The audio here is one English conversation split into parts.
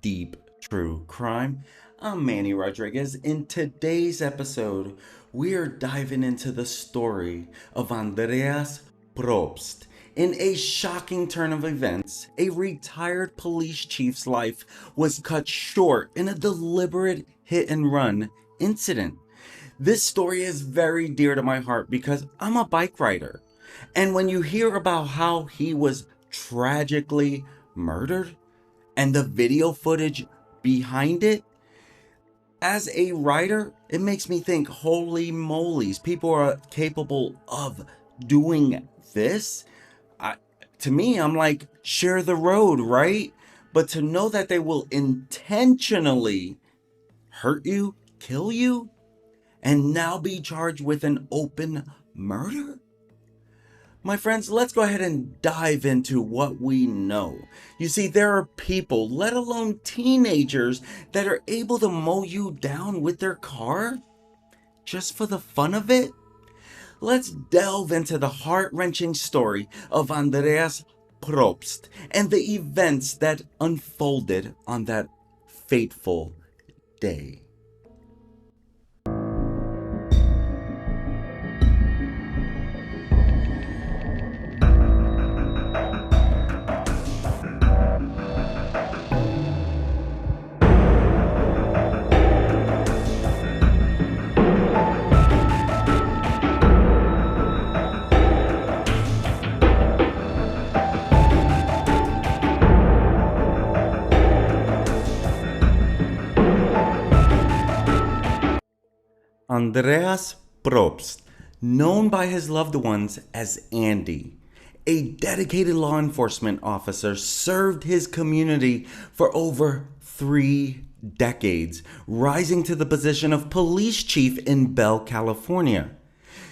deep true crime. I'm Manny Rodriguez. In today's episode, we are diving into the story of Andreas Probst. In a shocking turn of events, a retired police chief's life was cut short in a deliberate hit and run incident. This story is very dear to my heart because I'm a bike rider. And when you hear about how he was tragically murdered, and the video footage behind it, as a writer, it makes me think, holy moly's, people are capable of doing this. I, to me, I'm like, share the road, right? But to know that they will intentionally hurt you, kill you, and now be charged with an open murder? My friends, let's go ahead and dive into what we know. You see, there are people, let alone teenagers, that are able to mow you down with their car just for the fun of it. Let's delve into the heart-wrenching story of Andreas Probst and the events that unfolded on that fateful day. Andreas Probst, known by his loved ones as Andy, a dedicated law enforcement officer, served his community for over 3 decades, rising to the position of police chief in Bell, California.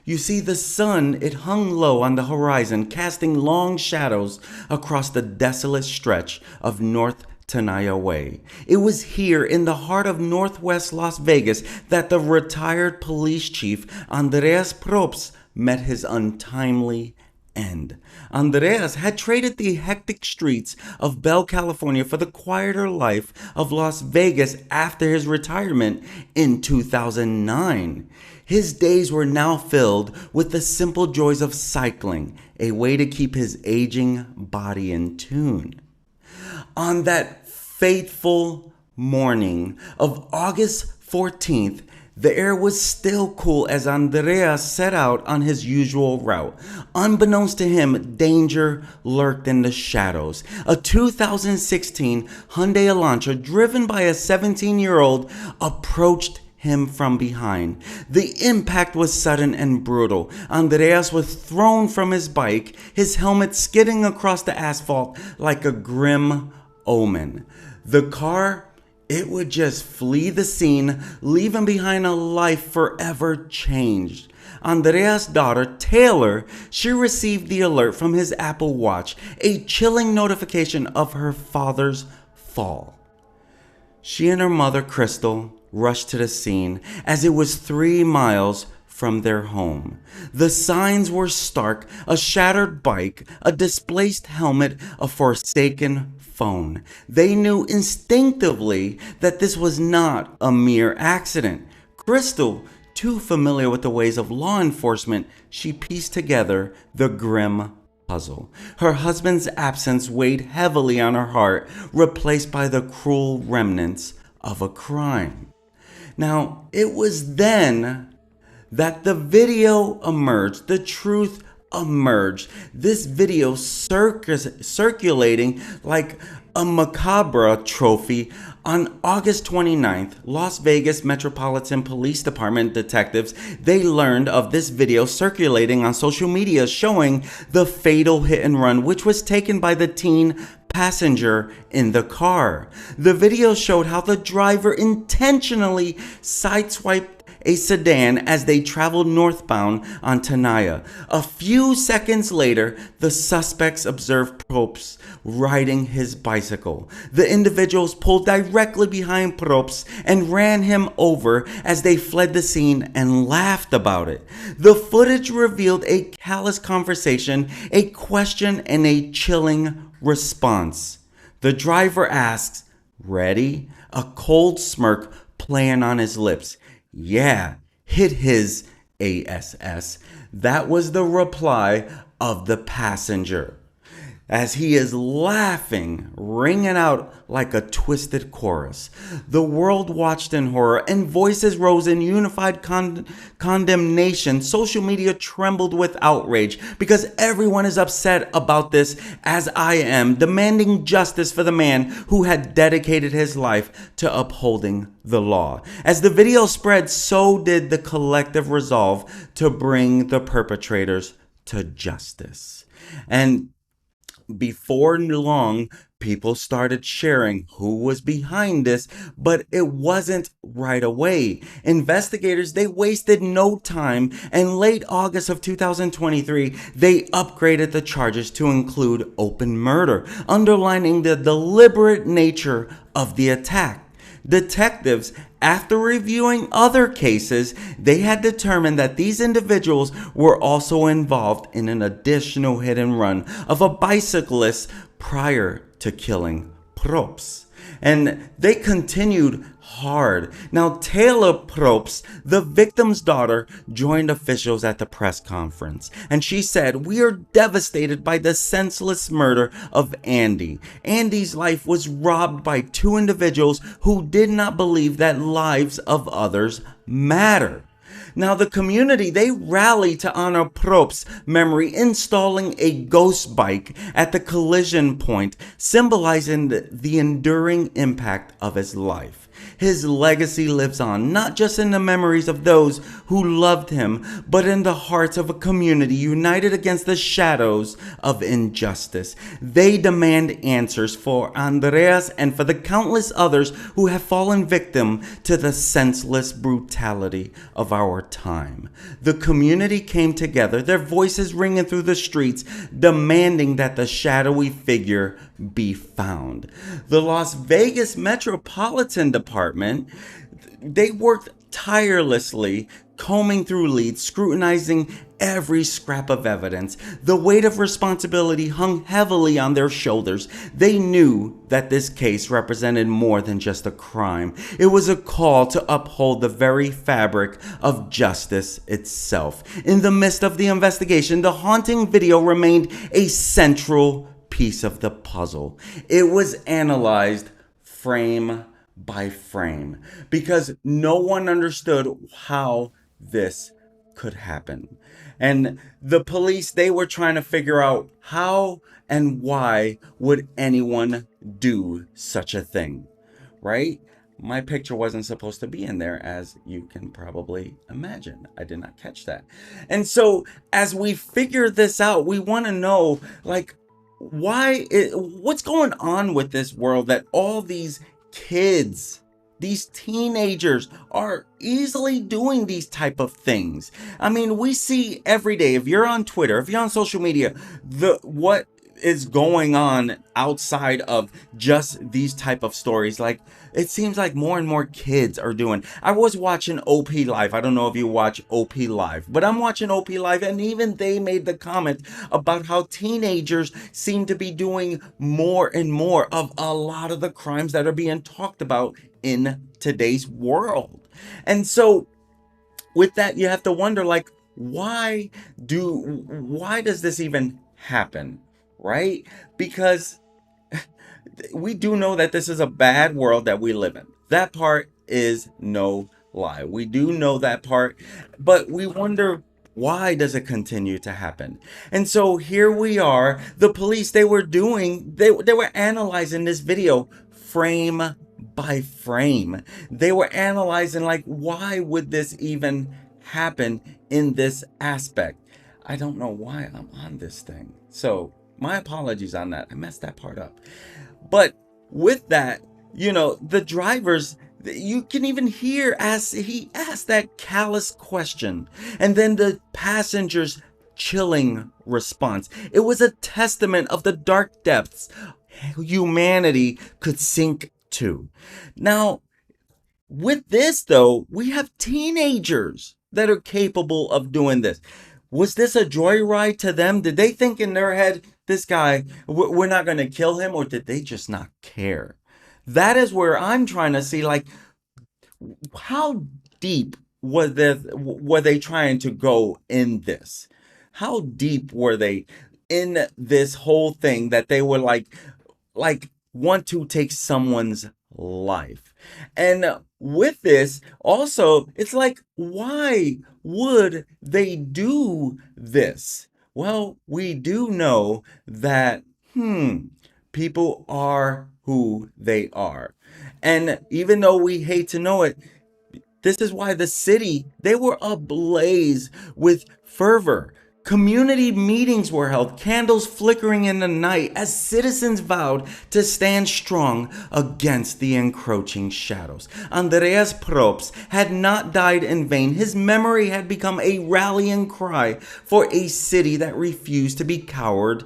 You see, the sun, it hung low on the horizon, casting long shadows across the desolate stretch of North Tenaya Way. It was here in the heart of Northwest Las Vegas that the retired police chief Andreas Probst met his untimely end. Andreas had traded the hectic streets of Bell, California for the quieter life of Las Vegas after his retirement in 2009. His days were now filled with the simple joys of cycling, a way to keep his aging body in tune. On that fateful morning of August 14th, the air was still cool as Andreas set out on his usual route. Unbeknownst to him, danger lurked in the shadows. A 2016 Hyundai Elantra driven by a 17-year-old approached him from behind. The impact was sudden and brutal. Andreas was thrown from his bike, his helmet skidding across the asphalt like a grim omen. The car, it would just flee the scene, leaving behind a life forever changed. Andreas' daughter, Taylor, she received the alert from his Apple Watch, a chilling notification of her father's fall. She and her mother, Crystal, rushed to the scene as it was 3 miles from their home. The signs were stark: a shattered bike, a displaced helmet, a forsaken phone. They knew instinctively that this was not a mere accident. Crystal, too familiar with the ways of law enforcement, she pieced together the grim puzzle. Her husband's absence weighed heavily on her heart, replaced by the cruel remnants of a crime. Now, it was then that the video emerged, the truth emerged. This video circulating like a macabre trophy. On August 29th, Las Vegas Metropolitan Police Department detectives, they learned of this video circulating on social media showing the fatal hit and run, which was taken by the teen passenger in the car. The video showed how the driver intentionally sideswiped a sedan as they traveled northbound on Tenaya. A few seconds later, the suspects observed Probst riding his bicycle. The individuals pulled directly behind Probst and ran him over as they fled the scene and laughed about it. The footage revealed a callous conversation, a question, and a chilling response. The driver asks, Ready? A cold smirk playing on his lips. Yeah, hit his ASS. That was the reply of the passenger. As he is laughing, ringing out like a twisted chorus. The world watched in horror, and voices rose in unified condemnation. Social media trembled with outrage because everyone is upset about this, as I am, demanding justice for the man who had dedicated his life to upholding the law. As the video spread, so did the collective resolve to bring the perpetrators to justice. And before long, people started sharing who was behind this, but it wasn't right away. Investigators, they wasted no time, and late August of 2023, they upgraded the charges to include open murder, underlining the deliberate nature of the attack. Detectives, after reviewing other cases, they had determined that these individuals were also involved in an additional hit and run of a bicyclist prior to killing Probst. And they continued hard. Now, Taylor Probst, the victim's daughter, joined officials at the press conference, and she said, "We are devastated by the senseless murder of Andy. Andy's life was robbed by two individuals who did not believe that lives of others matter." Now, the community, they rallied to honor Probst's memory, installing a ghost bike at the collision point, symbolizing the enduring impact of his life. His legacy lives on, not just in the memories of those who loved him, but in the hearts of a community united against the shadows of injustice. They demand answers for Andreas and for the countless others who have fallen victim to the senseless brutality of our time. The community came together, their voices ringing through the streets, demanding that the shadowy figure be found. The Las Vegas Metropolitan Department, they worked tirelessly, combing through leads, scrutinizing every scrap of evidence. The weight of responsibility hung heavily on their shoulders. They knew that this case represented more than just a crime. It was a call to uphold the very fabric of justice itself. In the midst of the investigation, the haunting video remained a central piece of the puzzle. It was analyzed frame by frame because no one understood how this could happen. And the police, they were trying to figure out how and why would anyone do such a thing, right? My picture wasn't supposed to be in there, as you can probably imagine. I did not catch that. And so as we figure this out, we want to know, like, what's going on with this world that all these kids, these teenagers, are easily doing these type of things. I mean, we see every day, if you're on Twitter, if you're on social media, what is going on outside of just these type of stories. Like, it seems like more and more kids are doing. I was watching OP Live. I don't know if you watch OP Live, but I'm watching OP Live, and even they made the comment about how teenagers seem to be doing more and more of a lot of the crimes that are being talked about in today's world. And so with that, you have to wonder, like, why does this even happen? Right? Because we do know that this is a bad world that we live in. That part is no lie. We do know that part, but we wonder, why does it continue to happen? And so here we are. The police, they were analyzing this video frame by frame. They were analyzing, like, why would this even happen in this aspect? I don't know why I'm on this thing. So my apologies on that. I messed that part up. But with that, the drivers, you can even hear as he asked that callous question, and then the passengers' chilling response. It was a testament of the dark depths humanity could sink to. Now, with this, though, we have teenagers that are capable of doing this. Was this a joyride to them? Did they think in their head, this guy, we're not going to kill him? Or did they just not care? That is where I'm trying to see, like, how deep were they trying to go in this? How deep were they in this whole thing that they were like want to take someone's life? And with this, also, it's like, why would they do this? Well, we do know that, people are who they are. And even though we hate to know it, this is why the city, they were ablaze with fervor. Community meetings were held, candles flickering in the night as citizens vowed to stand strong against the encroaching shadows. Andreas Probst had not died in vain. His memory had become a rallying cry for a city that refused to be cowed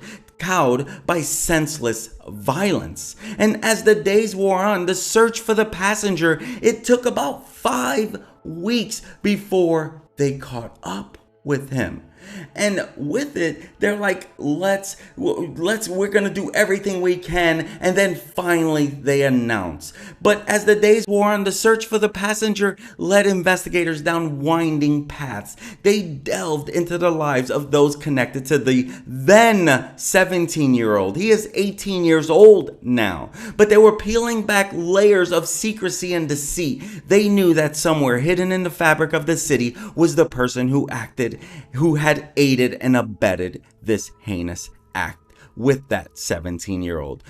by senseless violence. And as the days wore on, the search for the passenger, it took about 5 weeks before they caught up with him. And with it, they're like, we're gonna do everything we can. And then finally they announce. But as the days wore on, the search for the passenger led investigators down winding paths. They delved into the lives of those connected to the then 17-year-old. He is 18 years old now. But they were peeling back layers of secrecy and deceit. They knew that somewhere hidden in the fabric of the city was the person who had aided and abetted this heinous act with that 17-year-old.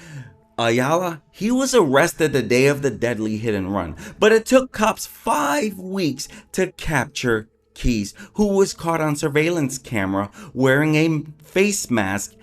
Ayala, he was arrested the day of the deadly hit and run, but it took cops 5 weeks to capture Keys, who was caught on surveillance camera wearing a face mask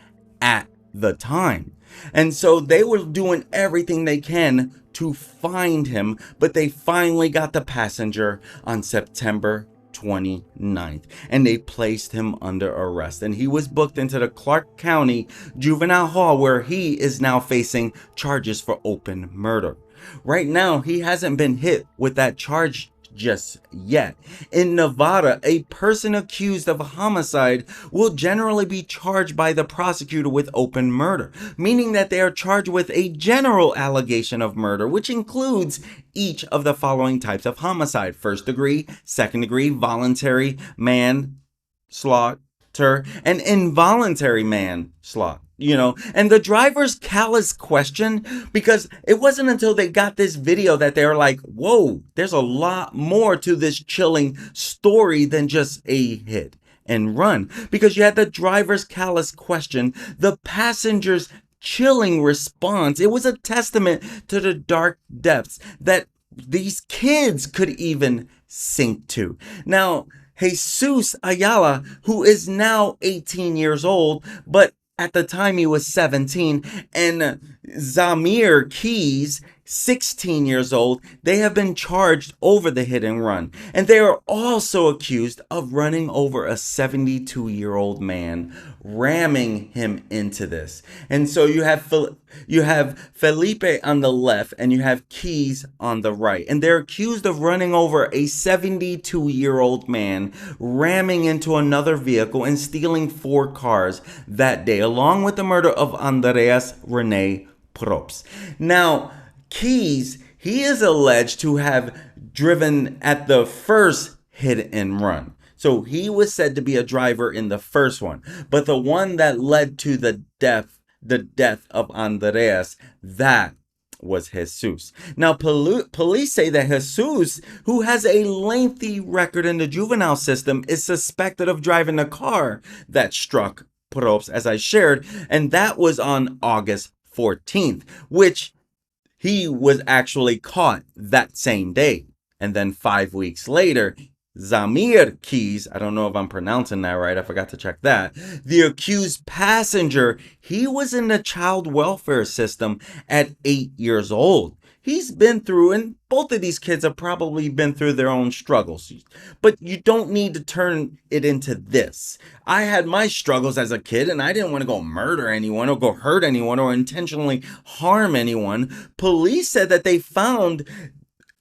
at the time. And so they were doing everything they can to find him, but they finally got the passenger on September 29th, and they placed him under arrest, and he was booked into the Clark County Juvenile Hall, where he is now facing charges for open murder. Right now, he hasn't been hit with that charge just yet. In Nevada, a person accused of a homicide will generally be charged by the prosecutor with open murder, meaning that they are charged with a general allegation of murder, which includes each of the following types of homicide: first degree, second degree, voluntary manslaughter, and involuntary manslaughter. And the driver's callous question, because it wasn't until they got this video that they were like, whoa, there's a lot more to this chilling story than just a hit and run. Because you had the driver's callous question, the passenger's chilling response. It was a testament to the dark depths that these kids could even sink to. Now, Jesus Ayala, who is now 18 years old, but at the time he was 17, and Zamir Keys, 16 years old, they have been charged over the hit and run. And they are also accused of running over a 72-year-old man, ramming him into this. And so you have Felipe on the left and you have Keys on the right. And they're accused of running over a 72-year-old man, ramming into another vehicle and stealing 4 cars that day, along with the murder of Andreas Probst. Now, Keys, he is alleged to have driven at the first hit and run. So he was said to be a driver in the first one. But the one that led to the death of Andreas, that was Jesus. Now, police say that Jesus, who has a lengthy record in the juvenile system, is suspected of driving the car that struck Probst, as I shared, and that was on August 14th, which he was actually caught that same day. And then 5 weeks later, Zamir Keys, I don't know if I'm pronouncing that right, I forgot to check that, the accused passenger, he was in the child welfare system at 8 years old. He's been through, and both of these kids have probably been through their own struggles. But you don't need to turn it into this. I had my struggles as a kid, and I didn't want to go murder anyone or go hurt anyone or intentionally harm anyone. Police said that they found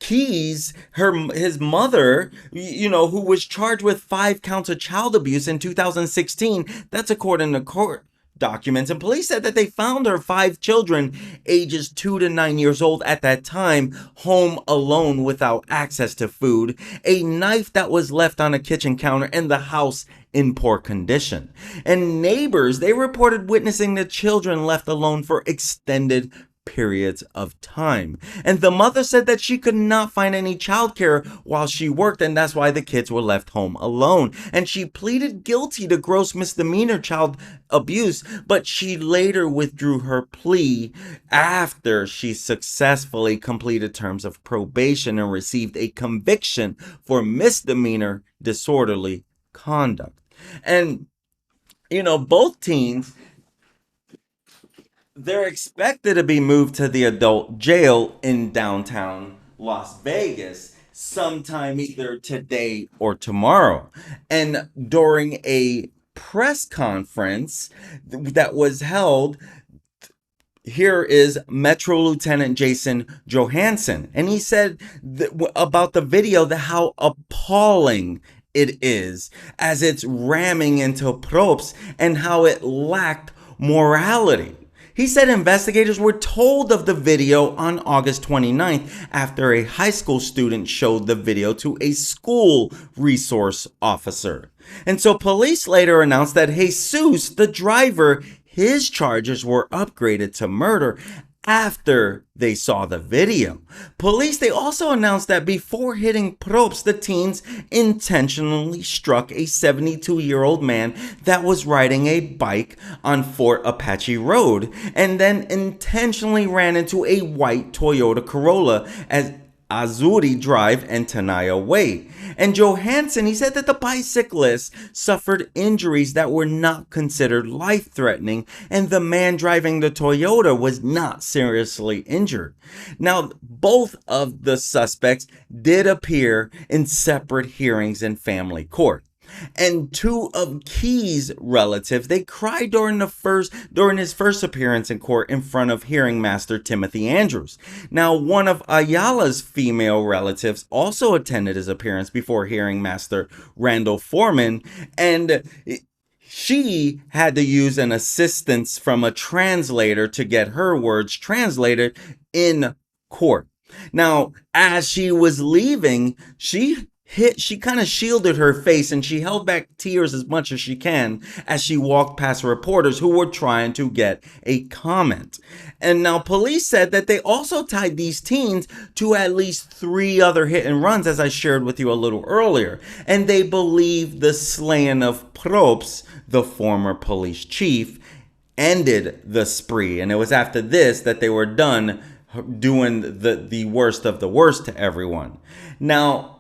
Keys, his mother, who was charged with 5 counts of child abuse in 2016. That's according to court documents, and police said that they found her 5 children, ages 2 to 9 years old at that time, home alone without access to food, a knife that was left on a kitchen counter, and the house in poor condition. And neighbors, they reported witnessing the children left alone for extended periods of time. And the mother said that she could not find any childcare while she worked, and that's why the kids were left home alone. And she pleaded guilty to gross misdemeanor child abuse, but she later withdrew her plea after she successfully completed terms of probation and received a conviction for misdemeanor disorderly conduct. And both teens, they're expected to be moved to the adult jail in downtown Las Vegas sometime either today or tomorrow. And during a press conference that was held, here is Metro Lieutenant Jason Johansson, and he said about the video that how appalling it is as it's ramming into Probst and how it lacked morality. He said investigators were told of the video on August 29th after a high school student showed the video to a school resource officer. And so police later announced that Jesus, the driver, his charges were upgraded to murder after they saw the video. Police, they also announced that before hitting Probst, the teens intentionally struck a 72-year-old man that was riding a bike on Fort Apache Road and then intentionally ran into a white Toyota Corolla as Azuri Drive and Tenaya Way. And Johansson, he said that the bicyclist suffered injuries that were not considered life-threatening, and the man driving the Toyota was not seriously injured. Now, both of the suspects did appear in separate hearings in family court. And two of Key's relatives, they cried during his first appearance in court in front of hearing master Timothy Andrews. Now, one of Ayala's female relatives also attended his appearance before hearing master Randall Foreman, and she had to use an assistance from a translator to get her words translated in court. Now, as she was leaving, she kind of shielded her face and she held back tears as much as she can as she walked past reporters who were trying to get a comment. And now police said that they also tied these teens to at least 3 other hit and runs, as I shared with you a little earlier. And they believe the slaying of Probst, the former police chief, ended the spree. And it was after this that they were done doing the worst of the worst to everyone. Now,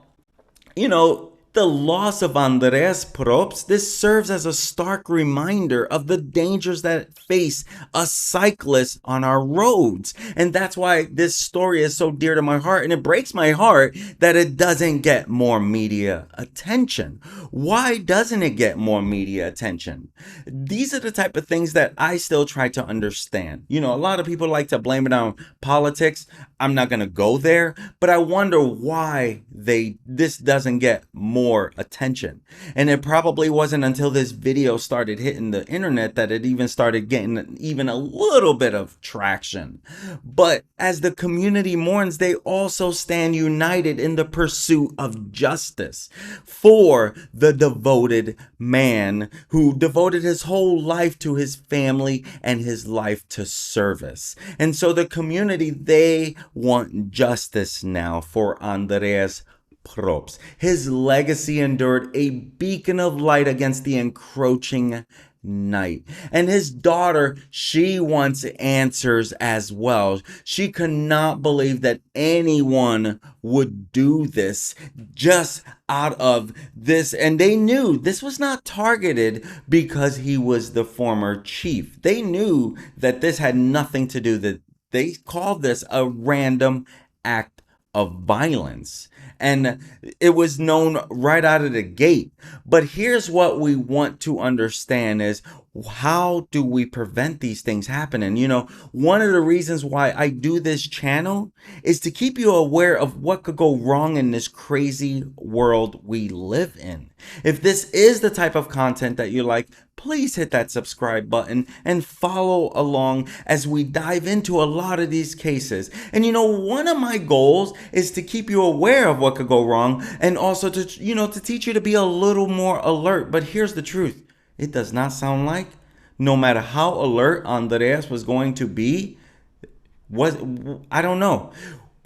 the loss of Andreas Probst, this serves as a stark reminder of the dangers that face a cyclist on our roads. And that's why this story is so dear to my heart, and it breaks my heart that it doesn't get more media attention. Why doesn't it get more media attention? These are the type of things that I still try to understand. A lot of people like to blame it on politics. I'm not going to go there, but I wonder why this doesn't get more attention. And it probably wasn't until this video started hitting the internet that it even started getting even a little bit of traction. But as the community mourns, they also stand united in the pursuit of justice for the devoted man who devoted his whole life to his family and his life to service. And so the community, they want justice now for Andreas Probst. His legacy endured a beacon of light against the encroaching night. And his daughter, she wants answers as well. She could not believe that anyone would do this just out of this. And they knew this was not targeted because he was the former chief. They knew that this had nothing to do that. They called this a random act of violence. And it was known right out of the gate. But here's what we want to understand is, how do we prevent these things happening? One of the reasons why I do this channel is to keep you aware of what could go wrong in this crazy world we live in. If this is the type of content that you like, please hit that subscribe button and follow along as we dive into a lot of these cases. And one of my goals is to keep you aware of what could go wrong, and also to teach you to be a little more alert. But here's the truth. It does not sound like, no matter how alert Andreas was going to be, I don't know.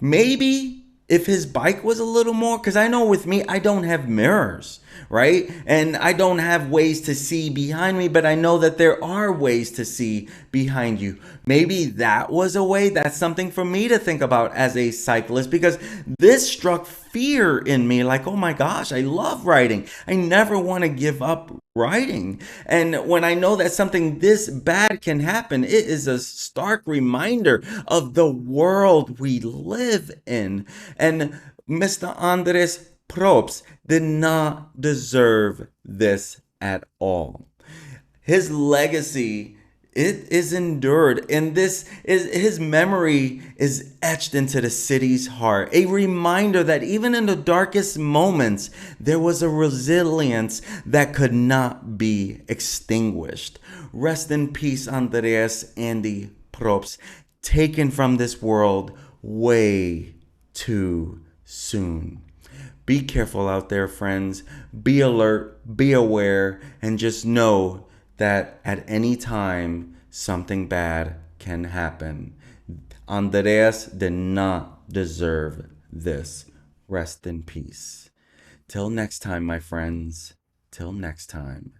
Maybe if his bike was a little more, because I know with me, I don't have mirrors, right? And I don't have ways to see behind me, but I know that there are ways to see behind you. Maybe that was a way. That's something for me to think about as a cyclist, because this struck fear in me, like, oh my gosh, I love riding. I never want to give up riding. And when I know that something this bad can happen, it is a stark reminder of the world we live in. And Mr. Andreas Probst did not deserve this at all. His legacy, it is endured, and this is his memory is etched into the city's heart. A reminder that even in the darkest moments, there was a resilience that could not be extinguished. Rest in peace, Andreas Andy Probst, taken from this world way too soon. Be careful out there, friends. Be alert, be aware, and just know that at any time something bad can happen. Andreas did not deserve this. Rest in peace. Till next time, my friends. Till next time.